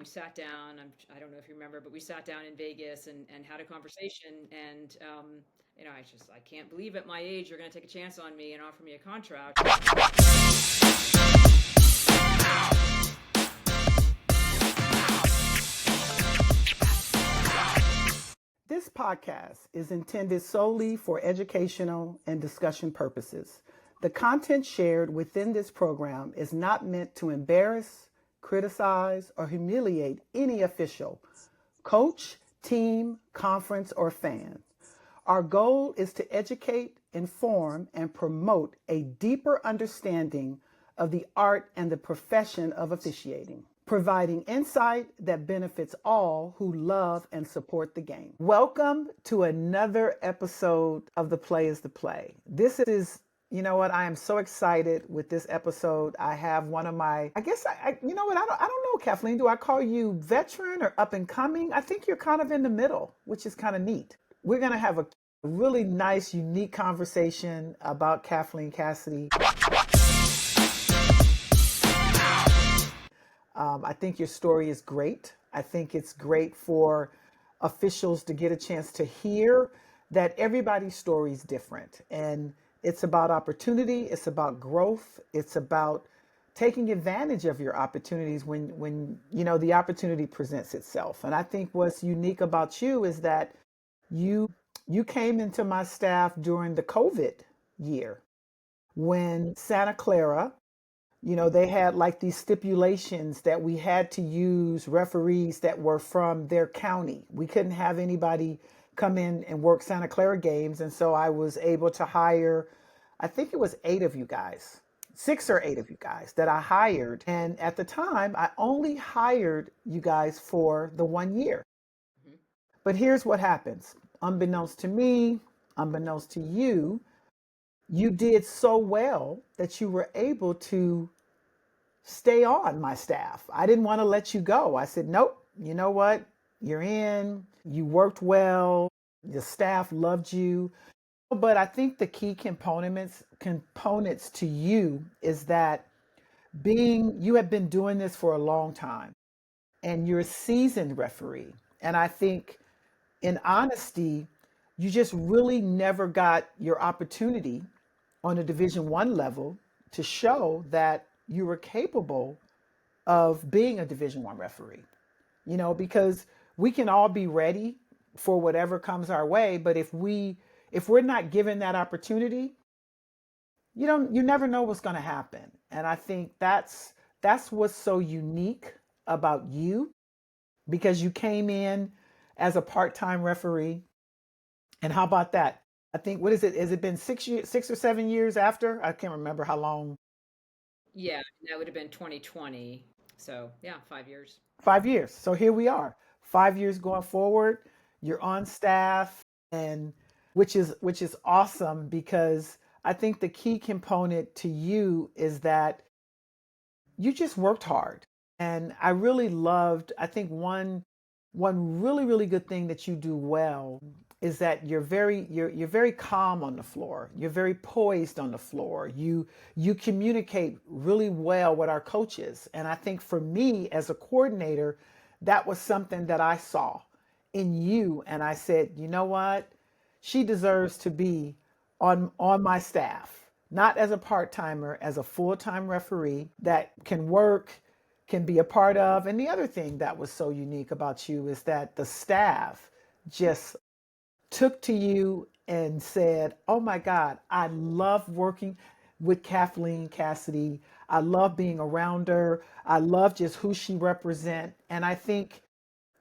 we sat down. I don't know if you remember, but we sat down in Vegas and had a conversation. And I can't believe at my age you're going to take a chance on me and offer me a contract. This podcast is intended solely for educational and discussion purposes. The content shared within this program is not meant to embarrass, criticize, or humiliate any official, coach, team, conference, or fan. Our goal is to educate, inform, and promote a deeper understanding of the art and the profession of officiating, providing insight that benefits all who love and support the game. Welcome to another episode of The Play is the Play. This is, you know what, I am so excited with this episode. I have one of my, I guess, you know what, I don't know, Kathleen, do I call you veteran or up and coming? I think you're kind of in the middle, which is kind of neat. We're going to have a really nice, unique conversation about Kathleen Kassidy. I think your story is great. I think it's great for officials to get a chance to hear that everybody's story is different. And it's about opportunity. It's about growth. It's about taking advantage of your opportunities when you know the opportunity presents itself. And I think what's unique about you is that you came into my staff during the COVID year when Santa Clara, you know, they had like these stipulations that we had to use referees that were from their county. We couldn't have anybody come in and work Santa Clara games. And so I was able to hire, I think it was 8 of you guys, 6 or 8 of you guys that I hired. And at the time, I only hired you guys for the 1 year. Mhm. But here's what happens. Unbeknownst to me, unbeknownst to you, you did so well that you were able to stay on my staff. I didn't want to let you go. I said, nope, you know what? You're in, you worked well, the staff loved you. But I think the key components to you is that you have been doing this for a long time and you're a seasoned referee. And I think in honesty, you just really never got your opportunity on a Division 1 level to show that you were capable of being a Division 1 referee. You know, because we can all be ready for whatever comes our way, but if we're not given that opportunity, you never know what's going to happen. And I think that's what's so unique about you, because you came in as a part-time referee. And how about that? I think, what is it? Has it been 6 or 7 years after? I can't remember how long. Yeah, that would have been 2020. So yeah, 5 years. 5 years. So here we are, 5 years going forward. You're on staff, and which is awesome, because I think the key component to you is that you just worked hard. And I really loved, I think one really, really good thing that you do well is that you're very calm on the floor. You're very poised on the floor. You communicate really well with our coaches. And I think for me as a coordinator, that was something that I saw in you. And I said, you know what? She deserves to be on my staff, not as a part-timer, as a full-time referee that can work, can be a part of. And the other thing that was so unique about you is that the staff just took to you and said, oh my God, I love working with Kathleen Kassidy. I love being around her. I love just who she represents. And I think,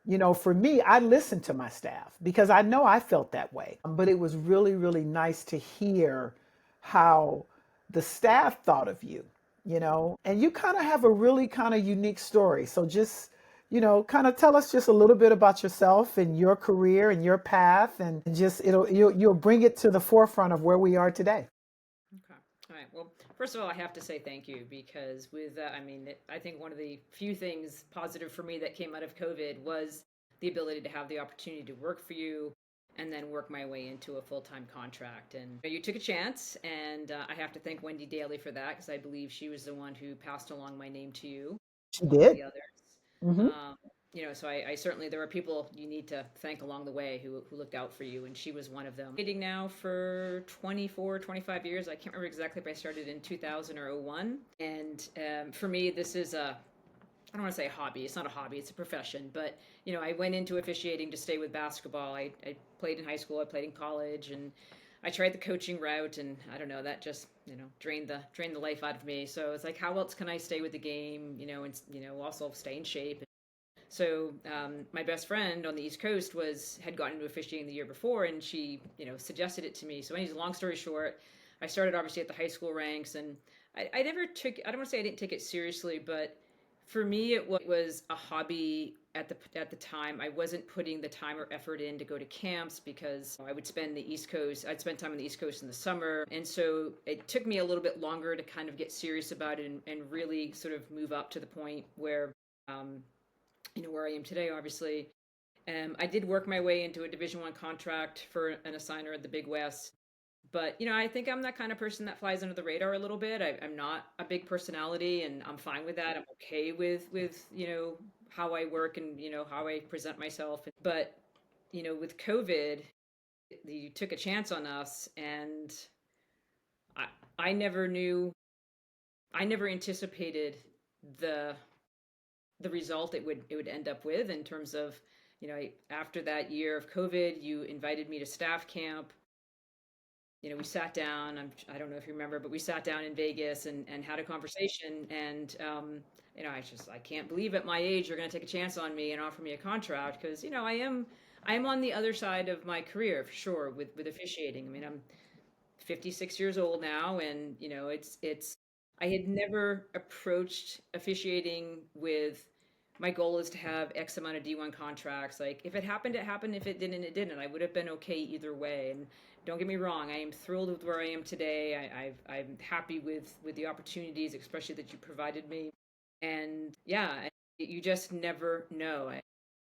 you know, for me, I listened to my staff because I know I felt that way. But it was really, really nice to hear how the staff thought of you, you know, and you kind of have a really kind of unique story. So just, you know, kind of tell us just a little bit about yourself and your career and your path, and just you'll bring it to the forefront of where we are today. Okay. All right. Well, first of all, I have to say thank you because I think one of the few things positive for me that came out of COVID was the ability to have the opportunity to work for you and then work my way into a full-time contract. And you took a chance, and I have to thank Wendy Daly for that because I believe she was the one who passed along my name to you, She amongst did. the others. Hmm. So I certainly, there are people you need to thank along the way who looked out for you, and she was one of them. Dating now for 24, 25 years. I can't remember exactly if I started in 2000 or '01. And for me, this is I don't want to say hobby. It's not a hobby. It's a profession. But I went into officiating to stay with basketball. I played in high school. I played in college, and I tried the coaching route. And I don't know. That just drained the life out of me. So it's like, how else can I stay with the game? And also stay in shape. So my best friend on the East Coast had gotten into officiating the year before, and she suggested it to me. So, anyways, long story short, I started obviously at the high school ranks, and I never took. I don't want to say I didn't take it seriously, but for me, it was a hobby at the time. I wasn't putting the time or effort in to go to camps because I would spend the East Coast. I'd spend time on the East Coast in the summer, and so it took me a little bit longer to kind of get serious about it and really sort of move up to the point where. Um, where I am today, obviously. I did work my way into a Division 1 contract for an assigner at the Big West, but I think I'm that kind of person that flies under the radar a little bit. I'm not a big personality, and I'm fine with that. I'm okay with how I work and how I present myself. But with COVID, you took a chance on us, and I I never knew, I never anticipated the the result it would end up with in terms of after that year of COVID, you invited me to staff camp. We sat down. I don't know if you remember, but we sat down in Vegas and had a conversation. And I can't believe at my age you're going to take a chance on me and offer me a contract because I am on the other side of my career for sure with officiating. I mean, I'm 56 years old now, and it's I had never approached officiating with my goal is to have X amount of D1 contracts. Like if it happened, it happened. If it didn't, it didn't. I would have been okay either way. And don't get me wrong, I am thrilled with where I am today. I'm happy with the opportunities, especially that you provided me. And yeah, you just never know.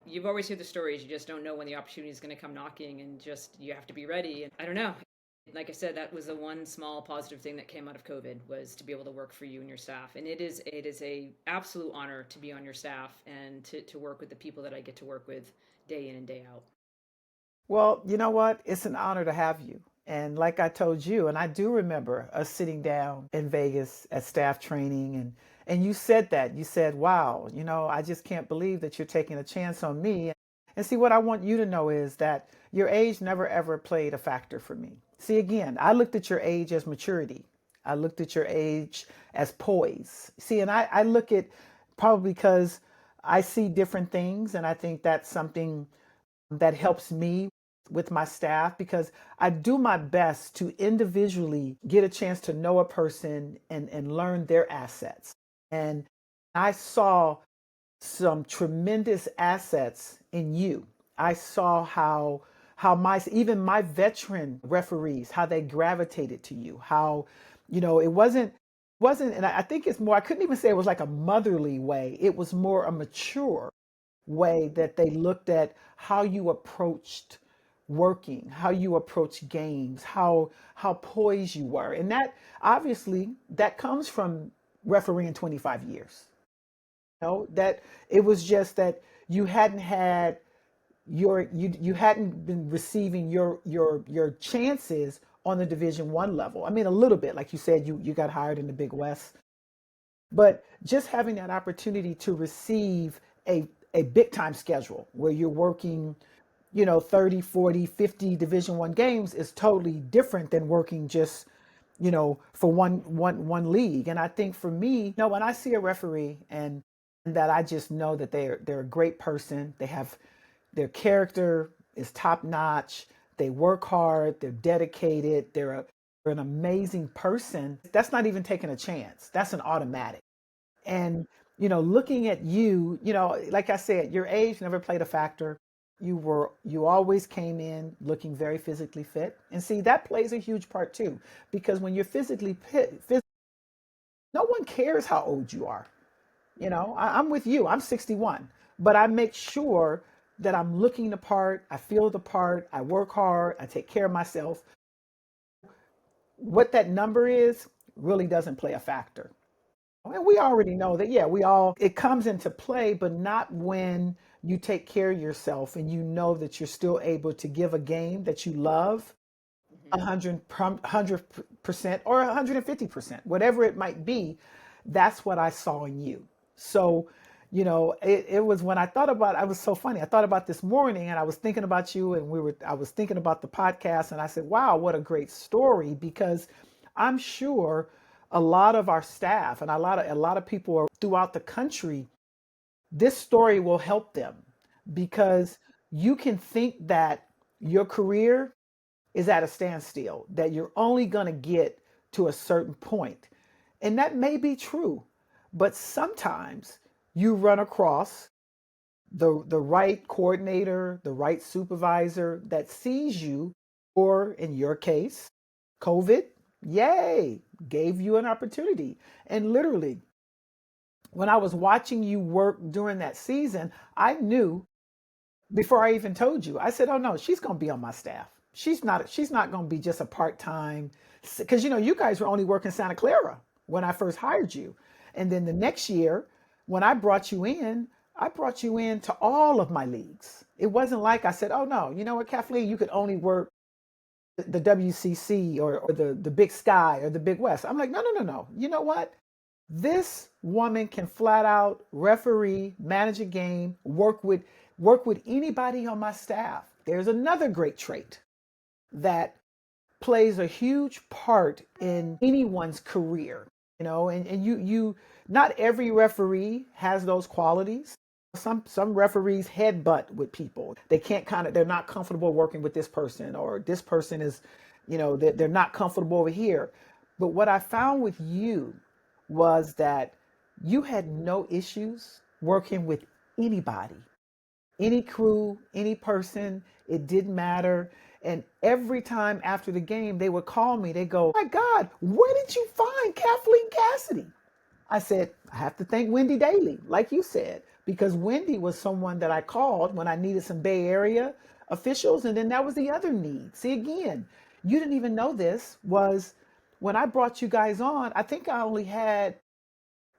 You've always heard the stories. You just don't know when the opportunity is going to come knocking, and just you have to be ready. And I don't know. Like I said, that was the one small positive thing that came out of COVID was to be able to work for you and your staff. And it is a absolute honor to be on your staff and to work with the people that I get to work with day in and day out. Well, you know what? It's an honor to have you. And like I told you, and I do remember us sitting down in Vegas at staff training and you said that. You said, "Wow, I just can't believe that you're taking a chance on me." And see, what I want you to know is that your age never ever played a factor for me. See, again, I looked at your age as maturity. I looked at your age as poise. See, and I look at probably because I see different things, and I think that's something that helps me with my staff because I do my best to individually get a chance to know a person and learn their assets. And I saw some tremendous assets in you. I saw how my even my veteran referees how they gravitated to you. How it wasn't and I think it's more I couldn't even say it was like a motherly way. It was more a mature way that they looked at how you approached working, how you approach games, how poised you were. And that obviously that comes from refereeing 25 years. That it was just that you hadn't had you hadn't been receiving your chances on the Division 1 level. I mean a little bit, like you said, you got hired in the Big West, but just having that opportunity to receive a big time schedule where you're working 30, 40, 50 Division 1 games is totally different than working just for one league. And I think for me, when I see a referee and that I just know that they're a great person, they have their character is top notch, they work hard, they're dedicated, they're an amazing person. That's not even taking a chance, that's an automatic. And looking at you, like I said, your age never played a factor. You always came in looking very physically fit. And see, that plays a huge part too, because when you're physically fit, no one cares how old you are. I'm with you. I'm 61, but I make sure that I'm looking the part, I feel the part, I work hard, I take care of myself. What that number is really doesn't play a factor. And we already know that, yeah, we all, it comes into play, but not when you take care of yourself and you know that you're still able to give a game that you love Hmm. 100% or 150%, whatever it might be. That's what I saw in you. So, it was when I thought about, I was so funny. I thought about this morning and I was thinking about you, and I was thinking about the podcast, and I said, wow, what a great story, because I'm sure a lot of our staff and a lot of people are throughout the country, this story will help them, because you can think that your career is at a standstill, that you're only going to get to a certain point. And that may be true, but sometimes you run across the right coordinator, the right supervisor that sees you, or in your case, COVID, yay, gave you an opportunity. And literally, when I was watching you work during that season, I knew before I even told you. I said, "Oh no, she's going to be on my staff. She's not going to be just a part-time, because you guys were only working Santa Clara when I first hired you. And then the next year when I brought you in to all of my leagues. It wasn't like I said, "Oh no, you know what, Kathleen, you could only work the WCC, or the Big Sky or the Big West." I'm like, "No, no, no, no. You know what? This woman can flat out referee, manage a game, work with anybody on my staff." There's another great trait that plays a huge part in anyone's career, and you not every referee has those qualities. Some referees headbutt with people. They're not comfortable working with this person, or this person is, they're not comfortable over here. But what I found with you was that you had no issues working with anybody, any crew, any person. It didn't matter. And every time after the game, they would call me. They go, "Oh my God, where did you find Kathleen Kassidy?" I said, "I have to thank Wendy Daly, like you said, because Wendy was someone that I called when I needed some Bay Area officials." And then that was the other need. See, again, you didn't even know this was when I brought you guys on, I think I only had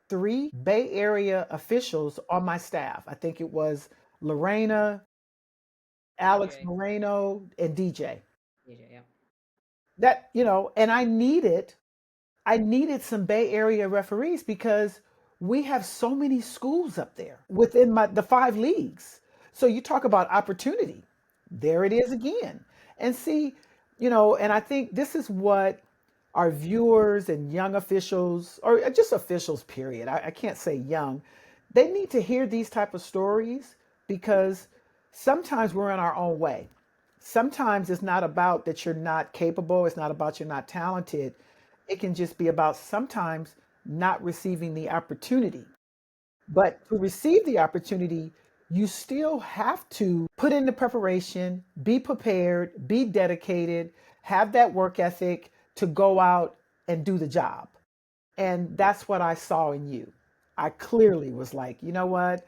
3 Bay Area officials on my staff. I think it was Lorena, Alex DJ, Moreno, and DJ. DJ, yeah. And I needed some Bay Area referees, because we have so many schools up there within the 5 leagues. So you talk about opportunity. There it is again. And see, and I think this is what our viewers and young officials, or just officials, period. I can't say young. They need to hear these type of stories, because sometimes we're in our own way. Sometimes it's not about that you're not capable. It's not about you're not talented. It can just be about sometimes not receiving the opportunity. But to receive the opportunity, you still have to put in the preparation, be prepared, be dedicated, have that work ethic to go out and do the job. And that's what I saw in you. I clearly was like, you know what?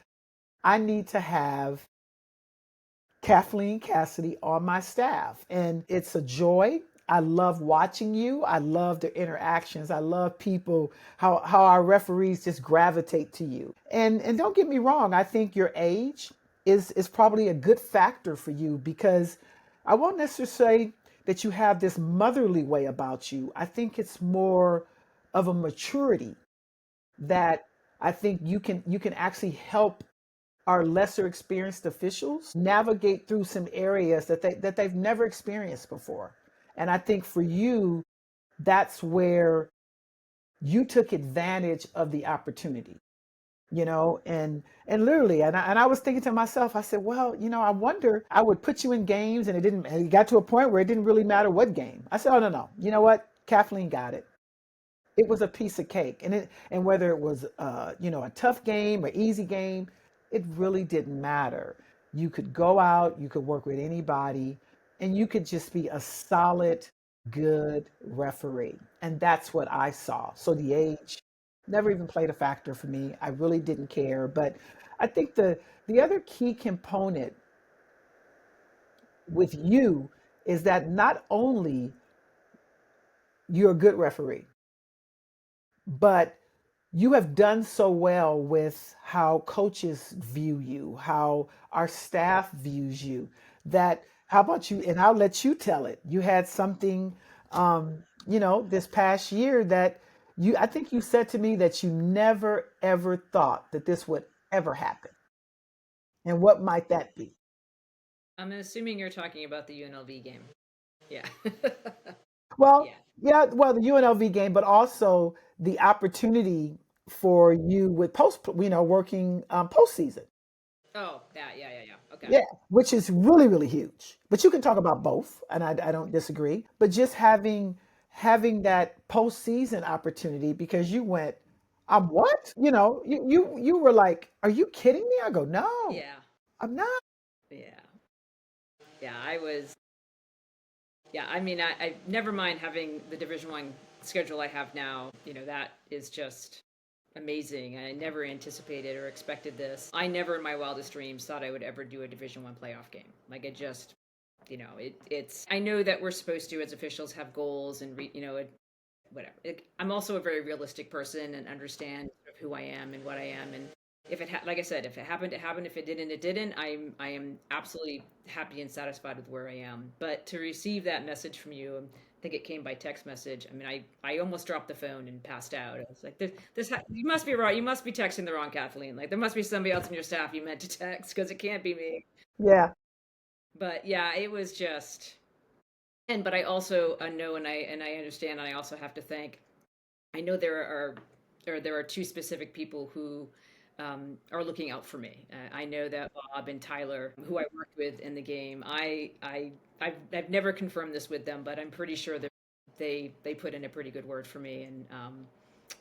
I need to have Kathleen Kassidy on my staff. And it's a joy. I love watching you. I love the interactions. I love people, how our referees just gravitate to you. And don't get me wrong, I think your age is probably a good factor for you, because I won't necessarily say that you have this motherly way about you. I think it's more of a maturity that I think you can actually help our lesser experienced officials navigate through some areas that they've never experienced before. And I think for you, that's where you took advantage of the opportunity, and literally, and I was thinking to myself, I said, well, I wonder, I would put you in games, and it got to a point where it didn't really matter what game. I said, oh no, no, you know what? Kathleen got it. It was a piece of cake. And whether it was a tough game or easy game, it really didn't matter. You could go out, you could work with anybody, and you could just be a solid, good referee. And that's what I saw. So the age never even played a factor for me. I really didn't care. But I think the other key component with you is that not only you're a good referee, but you have done so well with how coaches view you, how our staff views you, that how about you? And I'll let you tell it. You had something, this past year that I think you said to me that you never ever thought that this would ever happen. And what might that be? I'm assuming you're talking about the UNLV game. Yeah. Well, Yeah. yeah, well, the UNLV game, but also the opportunity for you with working postseason. Oh, that. Yeah, yeah, yeah. Okay. Yeah, which is really, really huge. But you can talk about both, and I don't disagree. But just having that postseason opportunity because you went, I'm what? You were like, are you kidding me? I go, no, Yeah. I'm not. Yeah. Yeah. I was. Yeah. I mean, I never mind having the Division 1 schedule I have now. That is just amazing. I never anticipated or expected this. I never in my wildest dreams thought I would ever do a Division 1 playoff game. Like, it just, it's. I know that we're supposed to, as officials, have goals and whatever. I'm also a very realistic person and understand sort of who I am and what I am. And if like I said, if it happened, it happened. If it didn't, it didn't. I am absolutely happy and satisfied with where I am. But to receive that message from you, I think it came by text message. I mean, I almost dropped the phone and passed out. I was like, you must be right. You must be texting the wrong Kathleen. Like, there must be somebody else in your staff you meant to text because it can't be me. Yeah, But yeah, it was just. And but I also know and I understand, and I also have to thank. I know there are two specific people who are looking out for me. I know that Bob and Tyler, who I worked with in the game, I've never confirmed this with them, but I'm pretty sure that they put in a pretty good word for me, and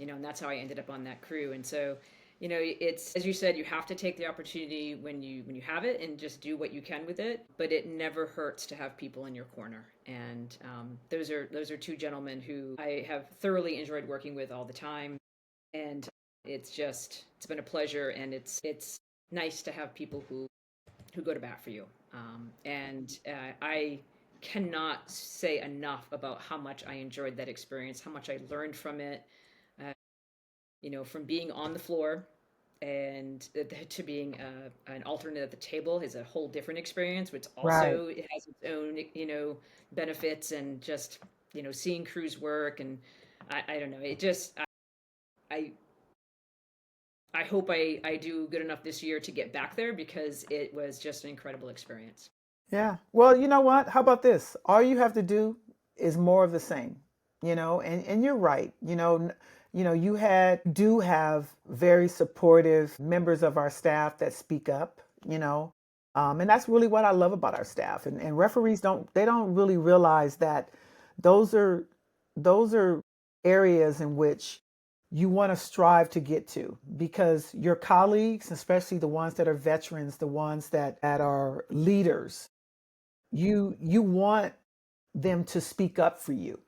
and that's how I ended up on that crew. And so, it's, as you said, you have to take the opportunity when you have it and just do what you can with it. But it never hurts to have people in your corner, and those are two gentlemen who I have thoroughly enjoyed working with all the time, and it's been a pleasure, and it's nice to have people who go to bat for you. And I cannot say enough about how much I enjoyed that experience, how much I learned from it. Uh, from being on the floor and to being an alternate at the table is a whole different experience, which right. also it has its own benefits, and just seeing crews work. And I don't know, it just I I hope I do good enough this year to get back there, because it was just an incredible experience. Yeah. Well, you know what? How about this? All you have to do is more of the same, and you're right. You do have very supportive members of our staff that speak up, and that's really what I love about our staff. And referees don't really realize that those are those are areas in which you want to strive to get to, because your colleagues, especially the ones that are veterans, the ones that are leaders, you want them to speak up for you,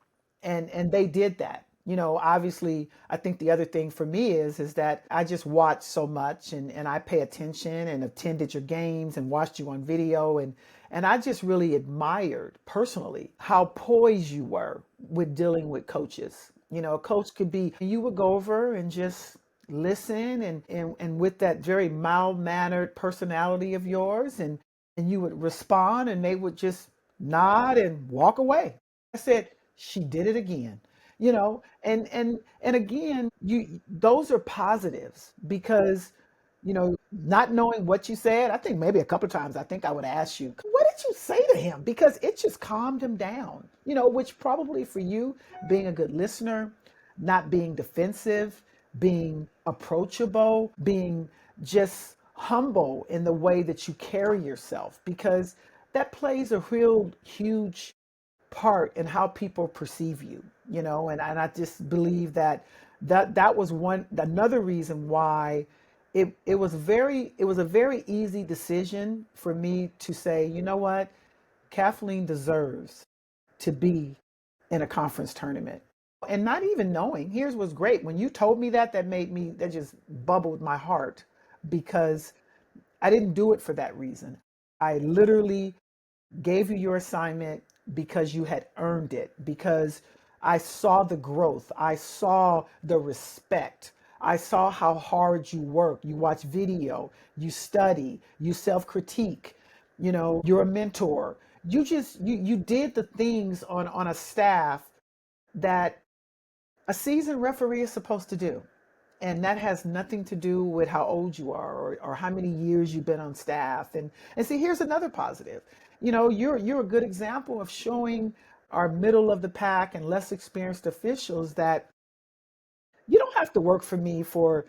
and they did that. Obviously, I think the other thing for me is that I just watch so much, and I pay attention and attended your games and watched you on video, and I just really admired personally how poised you were with dealing with coaches. A coach could be, you would go over and just listen, and with that very mild mannered personality of yours, and you would respond, and they would just nod and walk away. I said, she did it again. And again, you those are positives, because not knowing what you said, I think maybe a couple of times I think I would ask you, what did you say to him? Because it just calmed him down, which probably for you, being a good listener, not being defensive, being approachable, being just humble in the way that you carry yourself, because that plays a real huge part in how people perceive you, and I just believe that was another reason why it was a very easy decision for me to say, you know what, Kathleen deserves to be in a conference tournament. And not even knowing, here's what's great. When you told me that just bubbled my heart, because I didn't do it for that reason. I literally gave you your assignment because you had earned it, because I saw the growth, I saw the respect, I saw how hard you work. You watch video, you study, you self-critique, you're a mentor. You did the things on a staff that a seasoned referee is supposed to do. And that has nothing to do with how old you are or how many years you've been on staff. And see, here's another positive. You're a good example of showing our middle of the pack and less experienced officials that you don't have to work for me for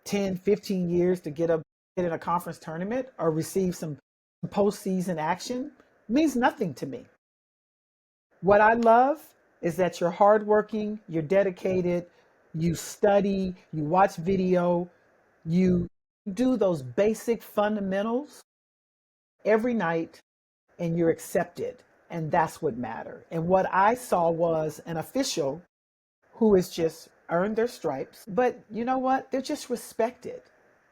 10, 15 years to get in a conference tournament or receive some postseason action. It means nothing to me. What I love is that you're hardworking, you're dedicated, you study, you watch video, you do those basic fundamentals every night, and you're accepted. And that's what mattered. And what I saw was an official who has just earned their stripes. But you know what? They're just respected.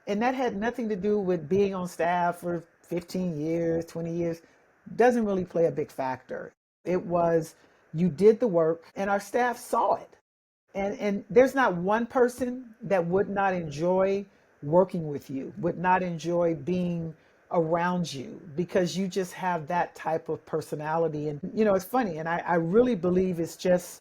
And that had nothing to do with being on staff for 15 years, 20 years. Doesn't really play a big factor. It was you did the work and our staff saw it. And there's not one person that would not enjoy working with you, would not enjoy being around you because you just have that type of personality. And it's funny, and I really believe it's just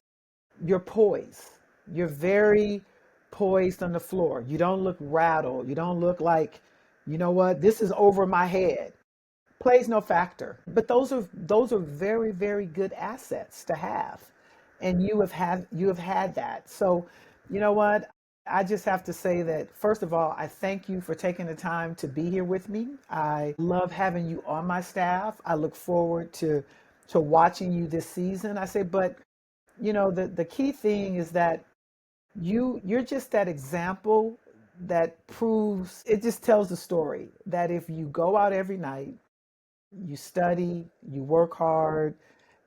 your poise. You're very poised on the floor. You don't look rattled. You don't look like, this is over my head. Plays no factor. But those are very, very good assets to have. And you have had that. So, you know what? I just have to say that first of all, I thank you for taking the time to be here with me. I love having you on my staff. I look forward to watching you this season. I say, but the key thing is that you're just that example that proves it just tells the story that if you go out every night, you study, you work hard,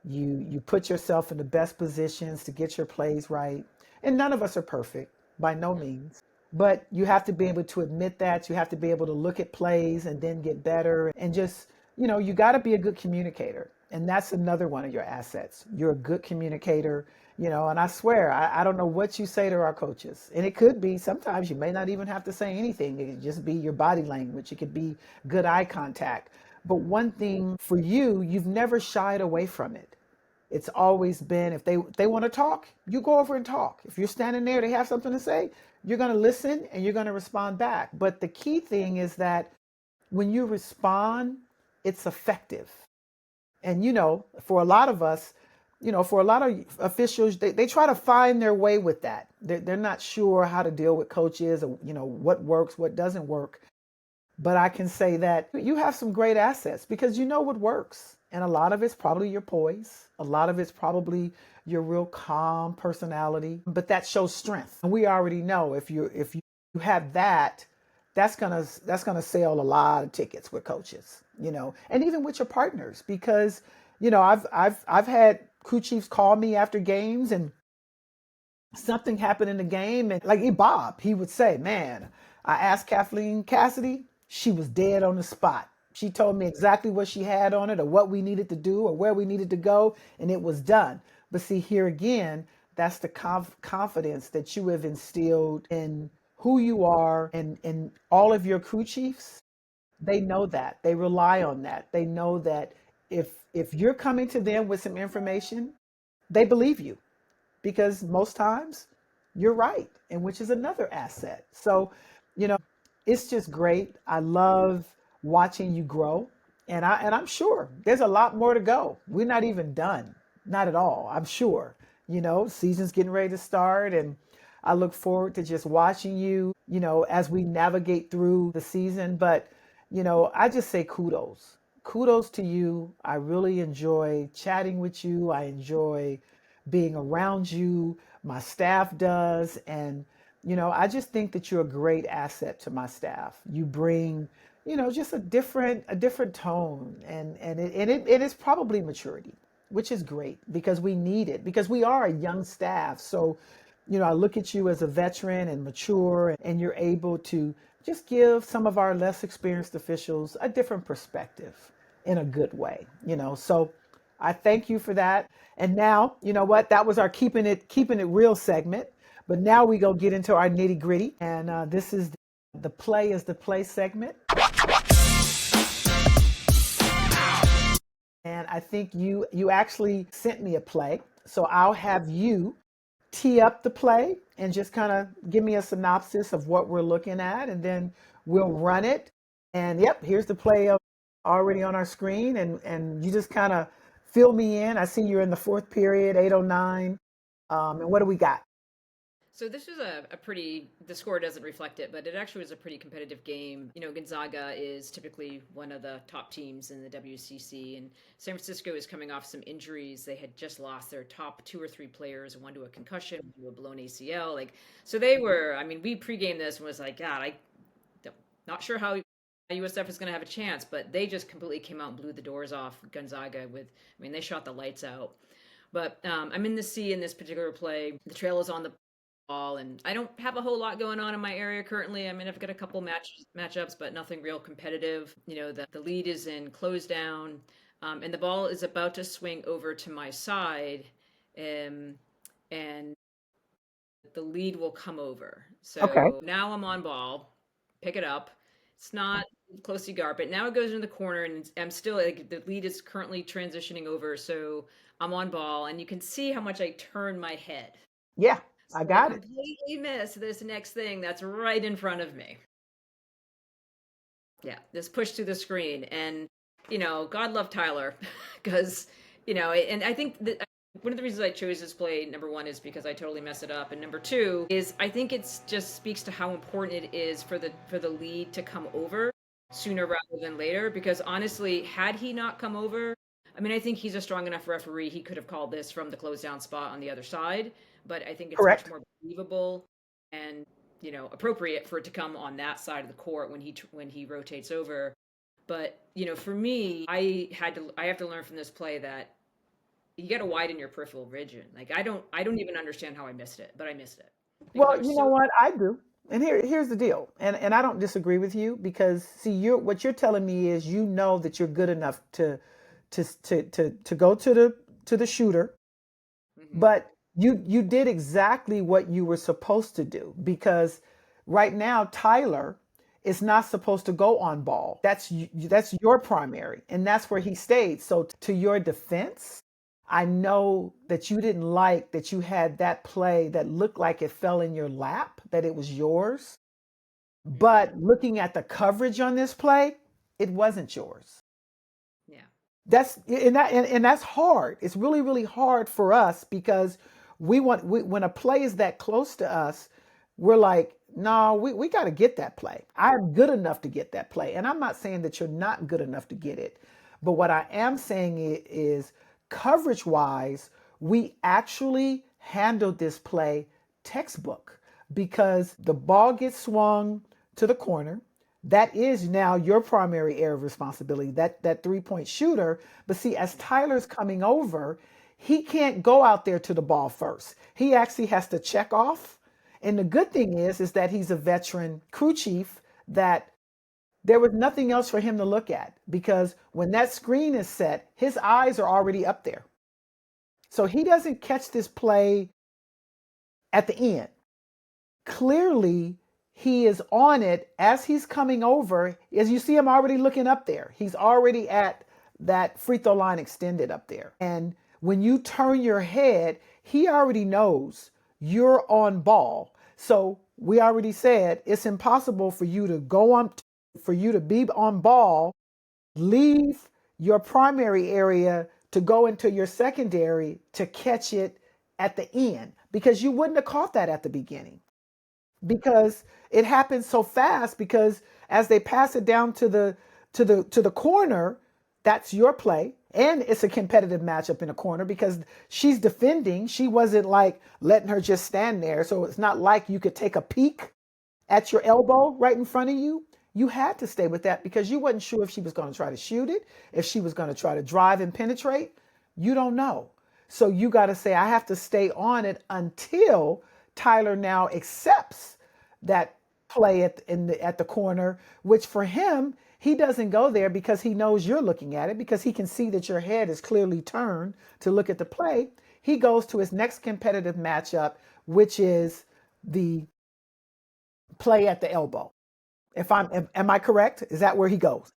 you put yourself in the best positions to get your plays right. And none of us are perfect by no means. But you have to be able to admit that. You have to be able to look at plays and then get better. And just, you got to be a good communicator. And that's another one of your assets. You're a good communicator, and I swear, I don't know what you say to our coaches. And it could be sometimes you may not even have to say anything. It could just be your body language, it could be good eye contact. But one thing for you, you've never shied away from it. It's always been if they want to talk, you go over and talk. If you're standing there, they have something to say, you're going to listen and you're going to respond back. But the key thing is that when you respond, it's effective. And for a lot of us, for a lot of officials, they try to find their way with that. They're not sure how to deal with coaches or what works, what doesn't work. But I can say that you have some great assets because you know what works. And a lot of it's probably your poise. A lot of it's probably your real calm personality, but that shows strength. And we already know if you have that, that's gonna sell a lot of tickets with coaches, and even with your partners because I've had crew chiefs call me after games and something happened in the game and like Bob, he would say, man, I asked Kathleen Kassidy, she was dead on the spot. She told me exactly what she had on it or what we needed to do or where we needed to go, and it was done. But see, here again, that's the confidence that you have instilled in who you are and all of your crew chiefs. They know that. They rely on that. They know that if you're coming to them with some information, they believe you because most times you're right, and which is another asset. So, it's just great. I love watching you grow, and I'm sure there's a lot more to go. We're not even done, not at all. I'm sure. Season's getting ready to start, and I look forward to just watching you. As we navigate through the season. But I just say kudos to you. I really enjoy chatting with you. I enjoy being around you. My staff does. And, I just think that you're a great asset to my staff. You bring, just a different tone and it's probably maturity, which is great because we need it because we are a young staff. So, I look at you as a veteran and mature and you're able to just give some of our less experienced officials a different perspective in a good way. So I thank you for that. And now, you know what? That was our keeping it real segment. But now we go get into our nitty gritty, and this is the play is the play segment. And I think you actually sent me a play, so I'll have you tee up the play and just kind of give me a synopsis of what we're looking at, and then we'll run it. And yep, here's the play already on our screen, and you just kind of fill me in. I see you're in the fourth period, 8:09. And what do we got? So this was a pretty, the score doesn't reflect it, but it actually was a pretty competitive game. You know, Gonzaga is typically one of the top teams in the WCC, and San Francisco is coming off some injuries. They had just lost their top two or three players, one to a concussion, one to a blown ACL. Like, so they were, I mean, we pregame this and was like, God, not sure how USF is going to have a chance, but they just completely came out and blew the doors off Gonzaga with, I mean, they shot the lights out. But I'm in the C in this particular play. The trail is on the ball, and I don't have a whole lot going on in my area currently. I mean, I've got a couple matchups, but nothing real competitive. You know, the lead is in close down, and the ball is about to swing over to my side, and the lead will come over. Okay. So now I'm on ball, pick it up. It's not close to guard, but now it goes into the corner, and I'm still like the lead is currently transitioning over. So I'm on ball, and you can see how much I turn my head. Yeah, I So I got it. completely miss this next thing that's right in front of me. Yeah, this push to the screen. And, you know, God love Tyler because, you know, and I think that one of the reasons I chose this play, number one, is because I totally messed it up. And number two is I think it's just speaks to how important it is for the lead to come over sooner rather than later. Because honestly, had he not come over, I mean, I think he's a strong enough referee. He could have called this from the close down spot on the other side, but I think it's much Correct. more believable and, you know, appropriate for it to come on that side of the court when he rotates over. But, you know, for me, I have to learn from this play that you got to widen your peripheral vision. Like I don't even understand how I missed it, but I missed it because I Well, was you know so what? I do. And here's the deal. And I don't disagree with you because see what you're telling me is you know that you're good enough to go to the shooter, mhm. but you did exactly what you were supposed to do because right now Tyler is not supposed to go on ball. That's your primary, and that's where he stayed. So to your defense, I know that you didn't like that you had that play that looked like it fell in your lap, that it was yours. Mhm. But looking at the coverage on this play, it wasn't yours. Yeah. And that's hard. It's really really hard for us because when a play is that close to us, we're like, no, we got to get that play. I'm good enough to get that play, and I'm not saying that you're not good enough to get it, but what I am saying is coverage wise, we actually handled this play textbook because the ball gets swung to the corner. That is now your primary area of responsibility, that 3-point shooter. But see, as Tyler's coming over, he can't go out there to the ball first. He actually has to check off. And the good thing is that he's a veteran crew chief that there was nothing else for him to look at because when that screen is set, his eyes are already up there. So he doesn't catch this play at the end. Clearly he is on it as he's coming over. As you see him already looking up there, he's already at that free throw line extended up there. And when you turn your head, he already knows you're on ball. So we already said it's impossible for you to go on, for you to be on ball, leave your primary area to go into your secondary to catch it at the end because you wouldn't have caught that at the beginning because it happens so fast because as they pass it down to the corner, that's your play. And it's a competitive matchup in a corner because she's defending. She wasn't like letting her just stand there. So it's not like you could take a peek at your elbow right in front of you. You had to stay with that because you wasn't sure if she was going to try to shoot it, if she was going to try to drive and penetrate. You don't know. So you got to say, I have to stay on it until Tyler now accepts that play at the corner, which for him, he doesn't go there because he knows you're looking at it because he can see that your head is clearly turned to look at the play. He goes to his next competitive matchup, which is the play at the elbow. If am I correct? Is that where he goes?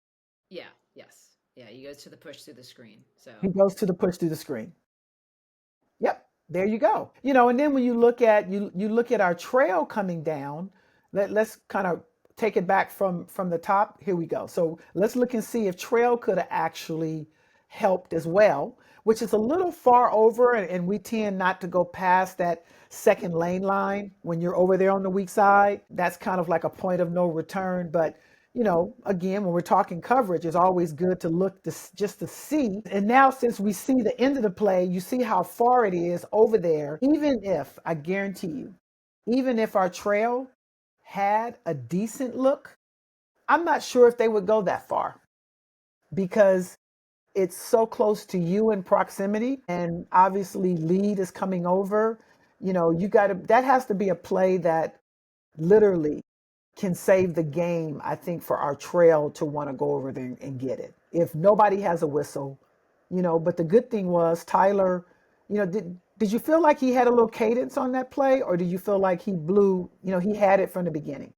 Yeah, yes. Yeah, he goes to the push through the screen. So, He goes to the push through the screen. Yep, there you go. And then when you look at our trail coming down, let's kind of take it back from the top. Here we go. So let's look and see if trail could have actually helped as well, which is a little far over, and we tend not to go past that second lane line when you're over there on the weak side. That's kind of like a point of no return. But again, when we're talking coverage, it's always good to look just to see. And now, since we see the end of the play, you see how far it is over there. Even if, I guarantee you, even if our trail had a decent look, I'm not sure if they would go that far because it's so close to you in proximity. And obviously, lead is coming over. That has to be a play that literally can save the game, I think, for our trail to want to go over there and get it. If nobody has a whistle, but the good thing was Tyler, did you feel like he had a little cadence on that play, or did you feel like he blew, he had it from the beginning?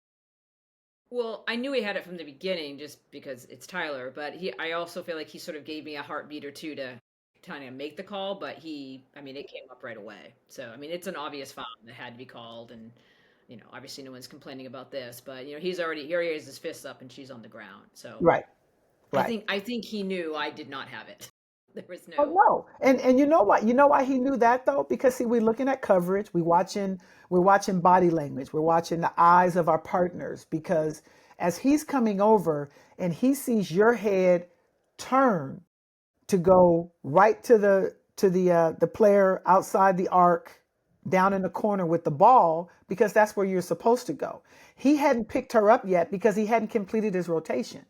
well, I knew he had it from the beginning just because it's Tyler, but I also feel like he sort of gave me a heartbeat or two to kind of make the call, but I mean, it came up right away. So, I mean, it's an obvious foul that had to be called, and obviously no one's complaining about this, but he already has his fists up and she's on the ground. So, Right, I right. think I think he knew I did not have it. There was Oh no. no. And you know what? You know why he knew that though? Because see, we're looking at coverage, we're watching body language, we're watching the eyes of our partners because as he's coming over and he sees your head turn to go right to the player outside the arc down in the corner with the ball because that's where you're supposed to go. He hadn't picked her up yet because he hadn't completed his rotation.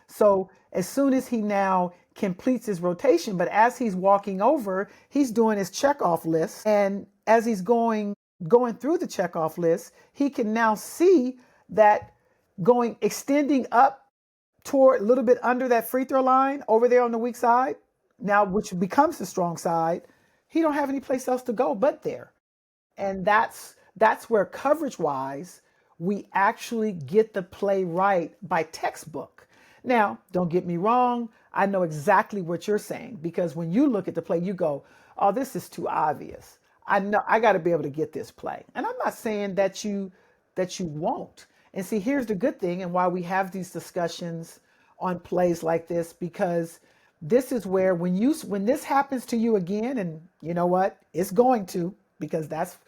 So as soon as he now completes his rotation, but as he's walking over, he's doing his checkoff list. And as he's going through the checkoff list, he can now see that extending up toward a little bit under that free throw line over there on the weak side, now which becomes the strong side, he don't have any place else to go but there. And that's where coverage wise we actually get the play right by textbook. Now don't get me wrong, I know exactly what you're saying because when you look at the play you go, oh, this is too obvious. I know I got to be able to get this play, and I'm not saying that you won't. And see, here's the good thing and why we have these discussions on plays like this, because this is where when this happens to you again, and you know what, it's going to, because that's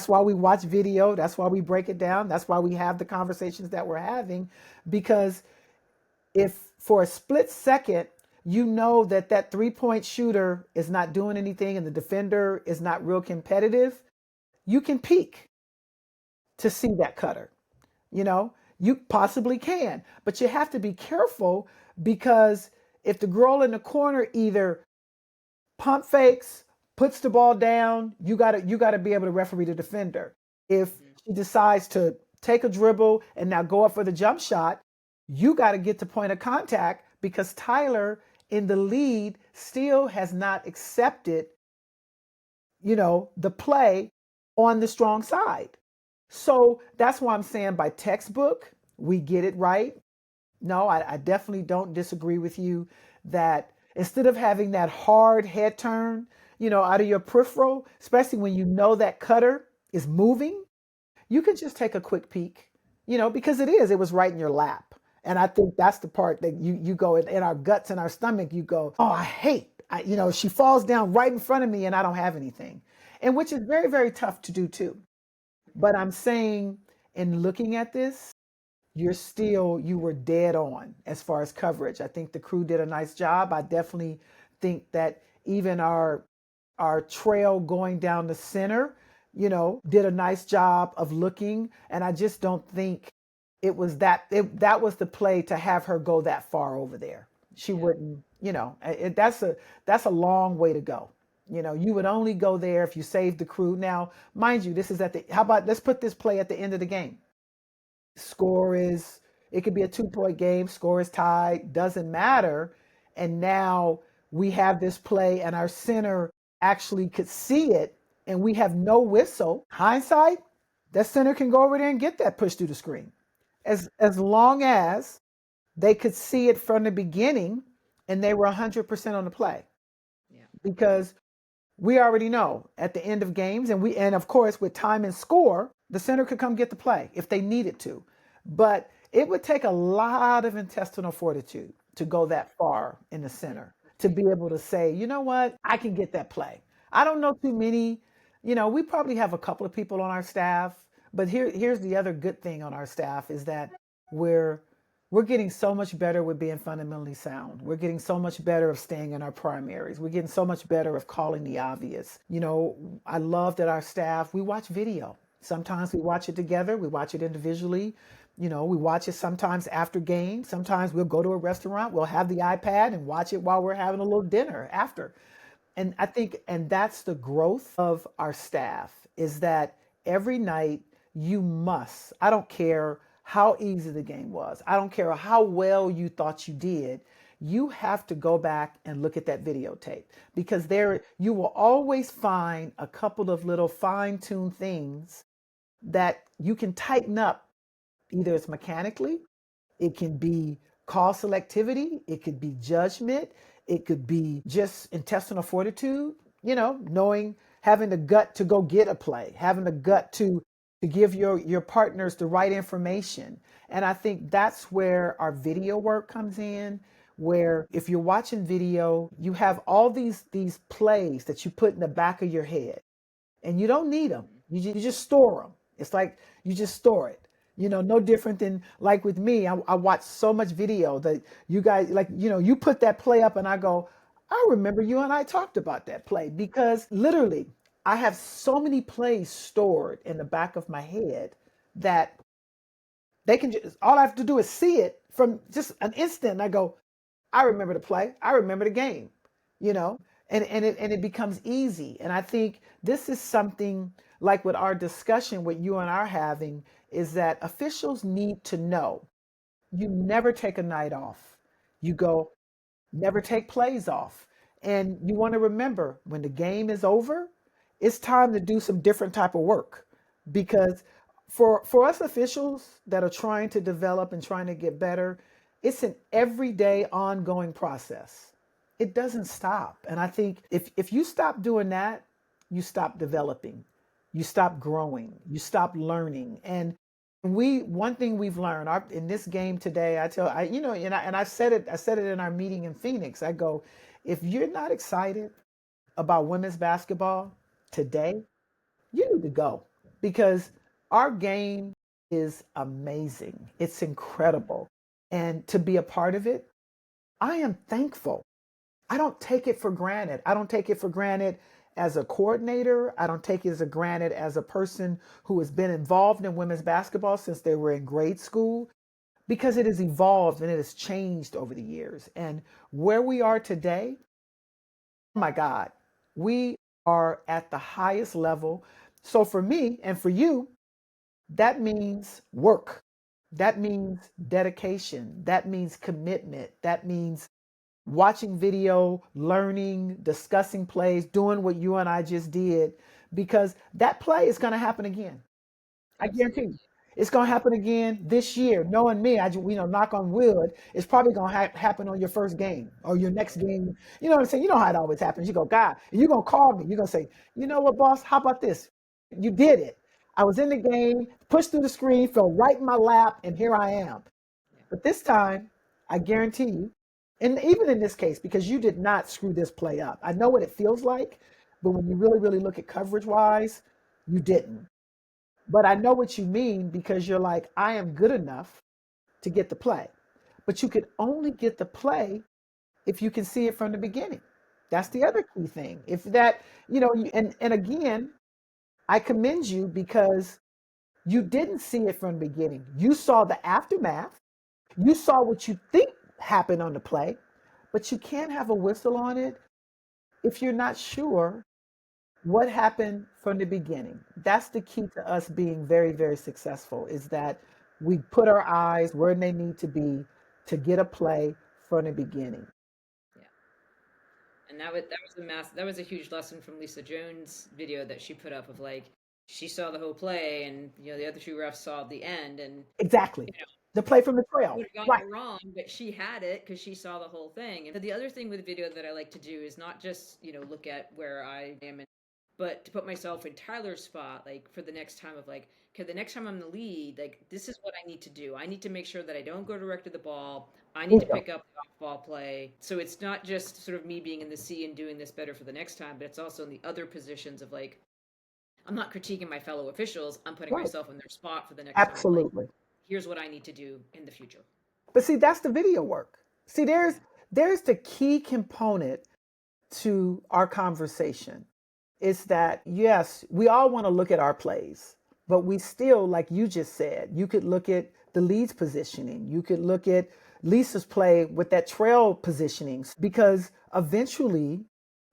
why we watch video, that's why we break it down, that's why we have the conversations that we're having, because if for a split second you know that 3-point shooter is not doing anything and the defender is not real competitive, you can peek to see that cutter. You know, you possibly can, but you have to be careful because if the girl in the corner either pump fakes, puts the ball down, you gotta be able to referee the defender. If Mhm. she decides to take a dribble and now go up for the jump shot, you got to get to point of contact because Tyler in the lead still has not accepted, the play on the strong side. So that's why I'm saying by textbook, we get it right. No, I definitely don't disagree with you that instead of having that hard head turn, out of your peripheral, especially when you know that cutter is moving, you can just take a quick peek, because it was right in your lap. And I think that's the part that you go in our guts and our stomach, you go, oh, she falls down right in front of me and I don't have anything. And which is very, very tough to do too. But I'm saying in looking at this, you were dead on as far as coverage. I think the crew did a nice job. I definitely think that even our trail going down the center, did a nice job of looking. And I just don't think that was the play to have her go that far over there. She Yeah. wouldn't, that's a long way to go. You would only go there if you saved the crew. Now, mind you, this is how about let's put this play at the end of the game. Score is, it could be a 2-point game, score is tied, doesn't matter. And now we have this play and our center actually could see it and we have no whistle. Hindsight, that center can go over there and get that push through the screen. As long as they could see it from the beginning and they were 100% on the play. Yeah. Because we already know at the end of games, and of course with time and score, the center could come get the play if they needed to. But it would take a lot of intestinal fortitude to go that far in the Yeah. center to be able to say, you know what, I can get that play. I don't know too many, we probably have a couple of people on our staff, but here's the other good thing on our staff is that we're we're getting so much better with being fundamentally sound. We're getting so much better of staying in our primaries. We're getting so much better of calling the obvious. I love that our staff, we watch video. Sometimes we watch it together, we watch it individually. We watch it sometimes after games. Sometimes we'll go to a restaurant, we'll have the iPad and watch it while we're having a little dinner after. And I think, and that's the growth of our staff, is that every night you must, I don't care how easy the game was, I don't care how well you thought you did, you have to go back and look at that videotape because there you will always find a couple of little fine-tuned things that you can tighten up. Either it's mechanically, it can be call selectivity, it could be judgment, it could be just intestinal fortitude, knowing, having the gut to go get a play, having the gut to give your partners the right information. And I think that's where our video work comes in, where if you're watching video, you have all these plays that you put in the back of your head and you don't need them. You just store them. It's like you just store it. No different than like with me. I watch so much video that you guys like. You put that play up, and I go, I remember you and I talked about that play because literally, I have so many plays stored in the back of my head that they can just all I have to do is see it from just an instant. And I go, I remember the play. I remember the game, you know, and it becomes easy. And I think this is something like with our discussion, what you and I are having, is that officials need to know you never take a night off. You go, never take plays off. And you want to remember when the game is over, it's time to do some different type of work because for us officials that are trying to develop and trying to get better, it's an everyday ongoing process. It doesn't stop. And I think if you stop doing that, you stop developing, you stop growing, you stop learning. And we one thing we've learned in this game today, I tell I you know and I said it in our meeting in Phoenix. I go, if you're not excited about women's basketball today, you need to go because our game is amazing. It's incredible. And to be a part of it, I am thankful. I don't take it for granted. I don't take it for granted as a coordinator. I don't take it as a granted as a person who has been involved in women's basketball since they were in grade school because it has evolved and it has changed over the years. And where we are today, oh my God, we are at the highest level. So for me and for you, that means work. That means dedication. That means commitment. That means watching video, learning, discussing plays, doing what you and I just did, because that play is going to happen again. I guarantee you. Absolutely. It's going to happen again this year. Knowing me, knock on wood, it's probably going to happen on your first game or your next game. You know what I'm saying? You know how it always happens. You go, God, and you're going to call me. You're going to say, you know what, boss? How about this? You did it. I was in the game, pushed through the screen, fell right in my lap, and here I am. Yeah. But this time, I guarantee you, and even in this case, because you did not screw this play up, I know what it feels like, but when you really, really look at coverage wise, you didn't. But I know what you mean because you're like, I am good enough to get the play. But you could only get the play if you can see it from the beginning. That's the other key thing. If that, and again, I commend you because you didn't see it from the beginning. You saw the aftermath. You saw what you think happened on the play, but you can't have a whistle on it if you're not sure what happened from the beginning. That's the key to us being very, very successful is that we put our eyes where they need to be to get a play from the beginning. Yeah. And that was a huge lesson from Lisa Jones' video that she put up of like she saw the whole play, and the other two refs saw the end, and Exactly. you know The play from the trail. would have gotten Right. it wrong, but she had it because she saw the whole thing. And the other thing with video that I like to do is not just look at where I am, but to put myself in Tyler's spot, like for the next time of like, okay, the next time I'm the lead, like this is what I need to do. I need to make sure that I don't go direct to the ball. I need to Bingo. pick up the off-ball play. So it's not just sort of me being in the C and doing this better for the next time, but it's also in the other positions of like, I'm not critiquing my fellow officials. I'm putting Right. myself in their spot for the next time of like, Absolutely. here's what I need to do in the future. But see, that's the video work. See, Yeah. there's the key component to our conversation. It's that yes, we all want to look at our plays, but we still, like you just said, you could look at the leads positioning. You could look at Lisa's play with that trail positioning because eventually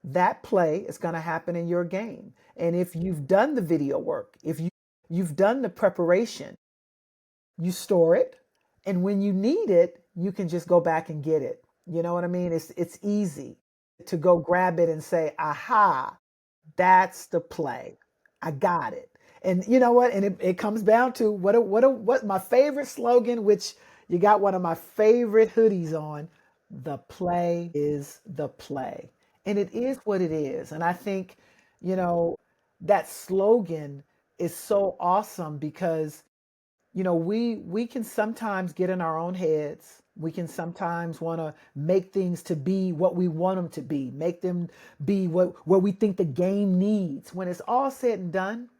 that play is going to happen in your game. And if you've done the video work, if you've done the preparation, you store it, and when you need it, you can just go back and get it. You know what I mean? It's easy to go grab it and say, "Aha, that's the play. I got it." And you know what? And it comes down to what my favorite slogan, which you got one of my favorite hoodies on. The play is the play. And it is what it is. And I think, you know, that slogan is so awesome because we can sometimes get in our own heads. We can sometimes want to make things to be what we want them to be, make them be what we think the game needs. When it's all said and done,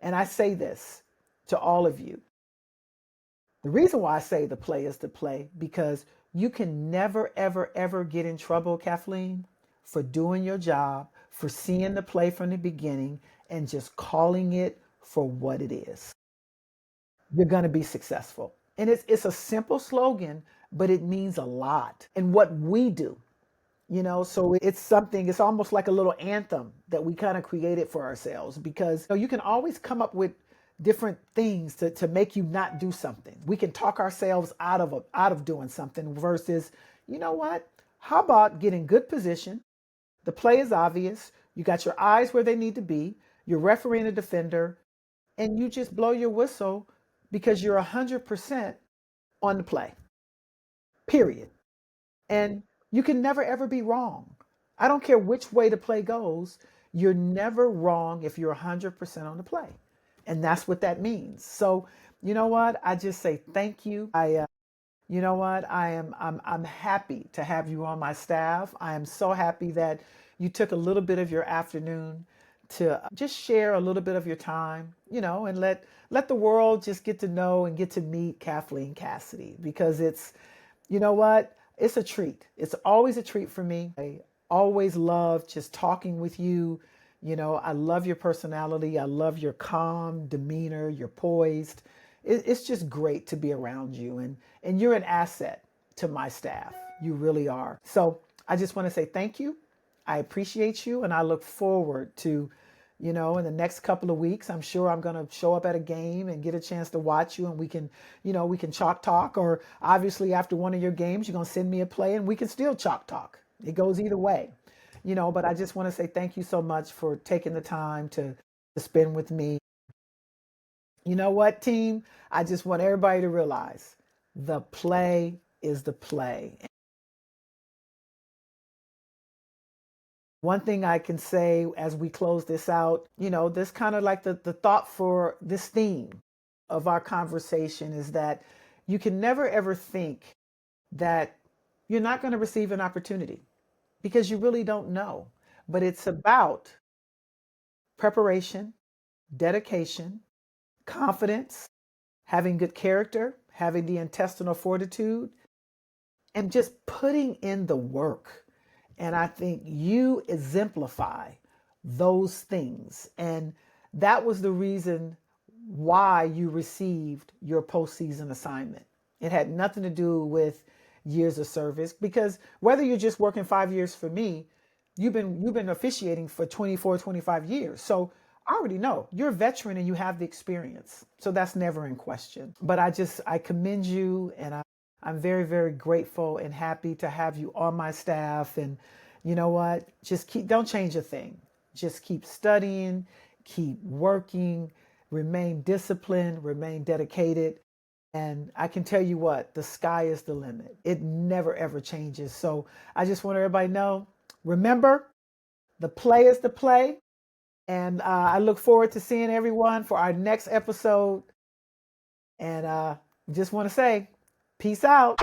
and I say this to all of you, the reason why I say the play is the play, because you can never, ever, ever get in trouble, Kathleen, for doing your job, for seeing the play from the beginning and just calling it for what it is. You're going to be successful. And it's a simple slogan, but it means a lot. And what we do, so it's something, it's almost like a little anthem that we kind of created for ourselves because you can always come up with different things to make you not do something. We can talk ourselves out of doing something versus, you know what? How about getting good position? The play is obvious. You got your eyes where they need to be. You're refereeing a defender, and you just blow your whistle because you're 100% on the play, period. And you can never, ever be wrong. I don't care which way the play goes. You're never wrong if you're 100% on the play. And that's what that means. So, you know what? I just say thank you. You know what? I'm happy to have you on my staff. I am so happy that you took a little bit of your afternoon to just share a little bit of your time, and let the world just get to know and get to meet Kathleen Kassidy because you know what? It's a treat. It's always a treat for me. I always love just talking with you. I love your personality. I love your calm demeanor. You're poised. It's just great to be around you. And you're an asset to my staff. You really are. So I just want to say thank you. I appreciate you. And I look forward to, in the next couple of weeks, I'm sure I'm going to show up at a game and get a chance to watch you and we can chalk talk, or obviously after one of your games, you're going to send me a play and we can still chalk talk. It goes either way, but I just want to say thank you so much for taking the time to spend with me. You know what, team? I just want everybody to realize the play is the play. One thing I can say as we close this out, this kind of like the thought for this theme of our conversation is that you can never ever think that you're not going to receive an opportunity because you really don't know. But it's about preparation, dedication, confidence, having good character, having the intestinal fortitude, and just putting in the work. And I think you exemplify those things. And that was the reason why you received your postseason assignment. It had nothing to do with years of service because whether you're just working 5 years for me, you've been officiating for 24, 25 years. So I already know you're a veteran and you have the experience. So that's never in question. But I commend you and I'm very, very grateful and happy to have you on my staff. And you know what? Don't change a thing. Just keep studying, keep working, remain disciplined, remain dedicated. And I can tell you what, the sky is the limit. It never, ever changes. So I just want everybody to know, remember, the play is the play. And I look forward to seeing everyone for our next episode. And just want to say, peace out.